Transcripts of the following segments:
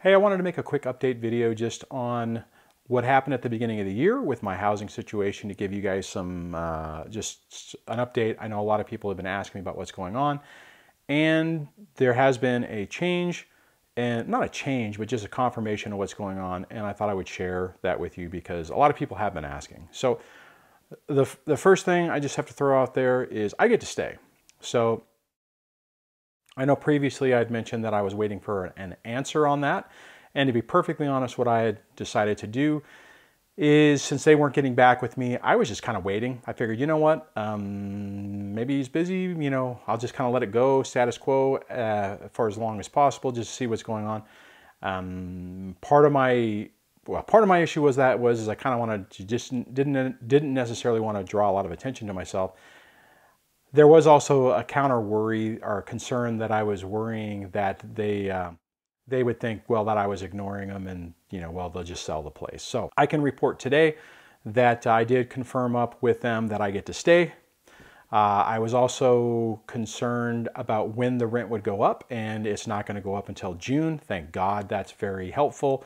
Hey, I wanted to make a quick update video just on what happened at the beginning of the year with my housing situation to give you guys some, just an update. I know a lot of people have been asking me about what's going on, and there has been a change, and not a change, but just a confirmation of what's going on, and I thought I would share that with you because a lot of people have been asking. So the first thing I just have to throw out there is I get to stay. So I know previously I'd mentioned that I was waiting for an answer on that. And to be perfectly honest, what I had decided to do is, since they weren't getting back with me, I was just kind of waiting. I figured, you know what, maybe he's busy, you know, I'll just kind of let it go, status quo, for as long as possible, just to see what's going on. Part of my issue was I kind of wanted to didn't necessarily want to draw a lot of attention to myself. There was also a counter worry or concern that I was worrying that they would think, well, that I was ignoring them and, you know, well, they'll just sell the place. So I can report today that I did confirm up with them that I get to stay. I was also concerned about when the rent would go up, and it's not going to go up until June. Thank God, that's very helpful.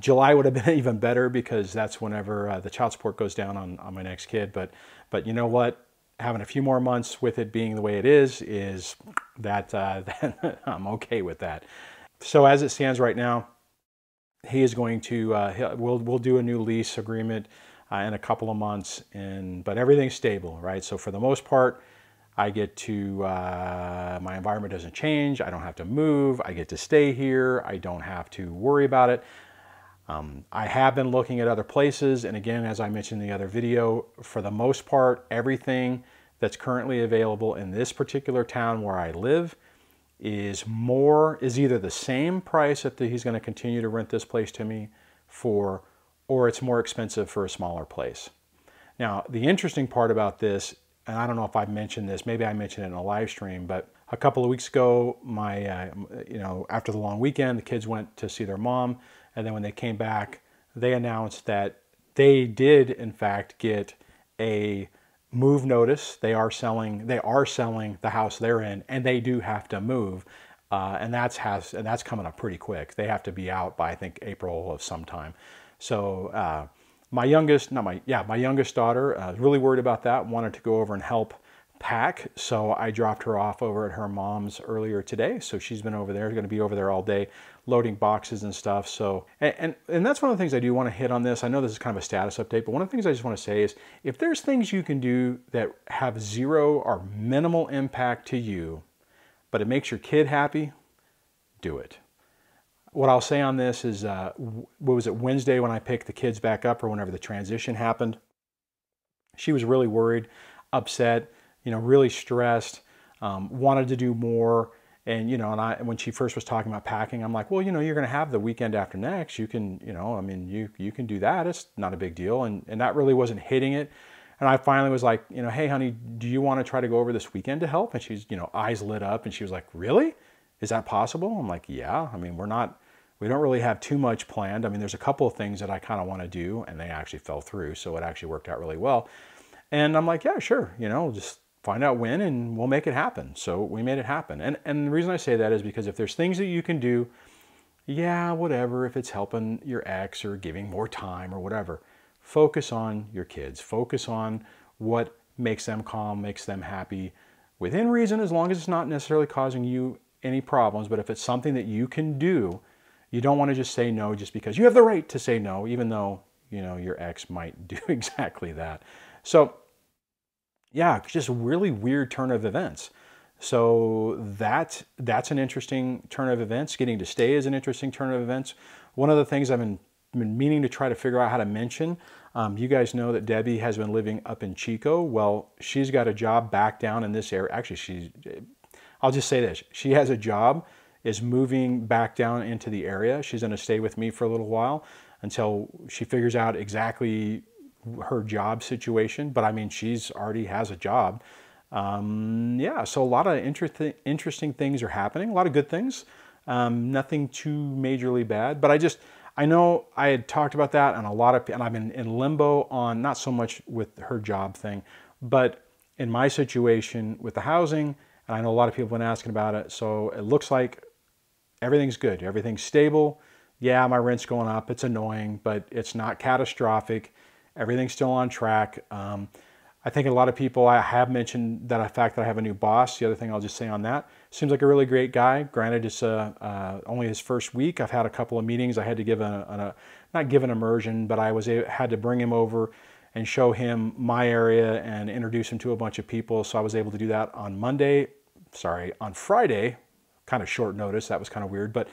July would have been even better because that's whenever the child support goes down on my next kid. But you know what? Having a few more months with it being the way it is that I'm okay with that. So as it stands right now, he is going to we'll do a new lease agreement in a couple of months, but everything's stable, right? So for the most part, I get to my environment doesn't change. I don't have to move. I get to stay here. I don't have to worry about it. I have been looking at other places, and again, as I mentioned in the other video, for the most part, everything that's currently available in this particular town where I live is either the same price that he's going to continue to rent this place to me for, or it's more expensive for a smaller place. Now, the interesting part about this, and I don't know if I've mentioned this, maybe I mentioned it in a live stream, but a couple of weeks ago, after the long weekend, the kids went to see their mom. And then when they came back, they announced that they did, in fact, get a move notice. They are selling the house they're in, and they do have to move. And that's coming up pretty quick. They have to be out by, I think, April of sometime. So my youngest daughter is really worried about that, wanted to go over and help pack. So I dropped her off over at her mom's earlier today. So she's been over there, going to be over there all day, loading boxes and stuff. So, and that's one of the things I do want to hit on this. I know this is kind of a status update, but one of the things I just want to say is if there's things you can do that have zero or minimal impact to you, but it makes your kid happy, do it. What I'll say on this is, what was it, Wednesday when I picked the kids back up or whenever the transition happened, she was really worried, upset, you know, really stressed, wanted to do more. And, you know, when she first was talking about packing, I'm like, well, you know, you're going to have the weekend after next. You can, you know, I mean, you can do that. It's not a big deal. And that really wasn't hitting it. And I finally was like, you know, hey, honey, do you want to try to go over this weekend to help? And she's, you know, eyes lit up and she was like, really? Is that possible? I'm like, yeah. I mean, we don't really have too much planned. I mean, there's a couple of things that I kind of want to do, and they actually fell through. So it actually worked out really well. And I'm like, yeah, sure. You know, just find out when and we'll make it happen. So we made it happen. And the reason I say that is because if there's things that you can do, yeah, whatever, if it's helping your ex or giving more time or whatever, focus on your kids. Focus on what makes them calm, makes them happy within reason, as long as it's not necessarily causing you any problems. But if it's something that you can do, you don't want to just say no just because you have the right to say no, even though, you know, your ex might do exactly that. So yeah, just a really weird turn of events. So that's an interesting turn of events. Getting to stay is an interesting turn of events. One of the things I've been meaning to try to figure out how to mention, you guys know that Debbie has been living up in Chico. Well, she's got a job back down in this area. Actually, I'll just say this. She has a job, is moving back down into the area. She's going to stay with me for a little while until she figures out exactly her job situation, but I mean, she's already has a job. Yeah, so a lot of interesting things are happening, a lot of good things, nothing too majorly bad, but I know I had talked about that and and I've been in limbo on, not so much with her job thing, but in my situation with the housing, and I know a lot of people have been asking about it, so it looks like everything's good. Everything's stable. Yeah, my rent's going up. It's annoying, but it's not catastrophic. Everything's still on track. I think a lot of people, I have mentioned that the fact that I have a new boss. The other thing I'll just say on that, seems like a really great guy. Granted, it's only his first week. I've had a couple of meetings. I had to give not give an immersion, but had to bring him over and show him my area and introduce him to a bunch of people. So I was able to do that on on Friday, kind of short notice. That was kind of weird, but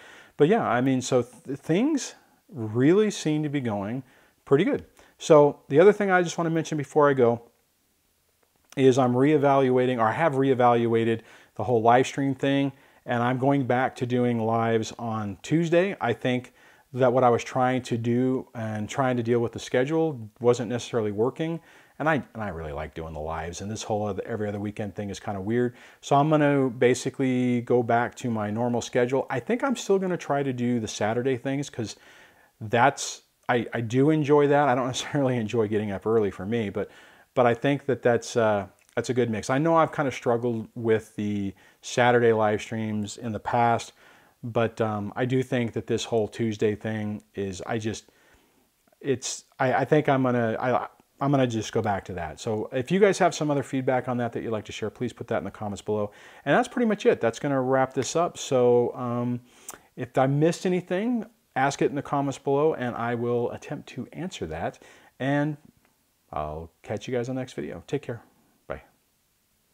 yeah, I mean, so things really seem to be going pretty good. So the other thing I just want to mention before I go is I'm reevaluating, or I have reevaluated the whole live stream thing, and I'm going back to doing lives on Tuesday. I think that what I was trying to do and trying to deal with the schedule wasn't necessarily working, and I really like doing the lives, and this whole every other weekend thing is kind of weird. So I'm going to basically go back to my normal schedule. I think I'm still going to try to do the Saturday things, because I do enjoy that. I don't necessarily enjoy getting up early for me, but I think that's a good mix. I know I've kind of struggled with the Saturday live streams in the past, but I do think that this whole Tuesday thing is, I think I'm gonna just go back to that. So if you guys have some other feedback on that you'd like to share, please put that in the comments below. And that's pretty much it. That's gonna wrap this up. So if I missed anything, ask it in the comments below, and I will attempt to answer that. And I'll catch you guys on the next video. Take care.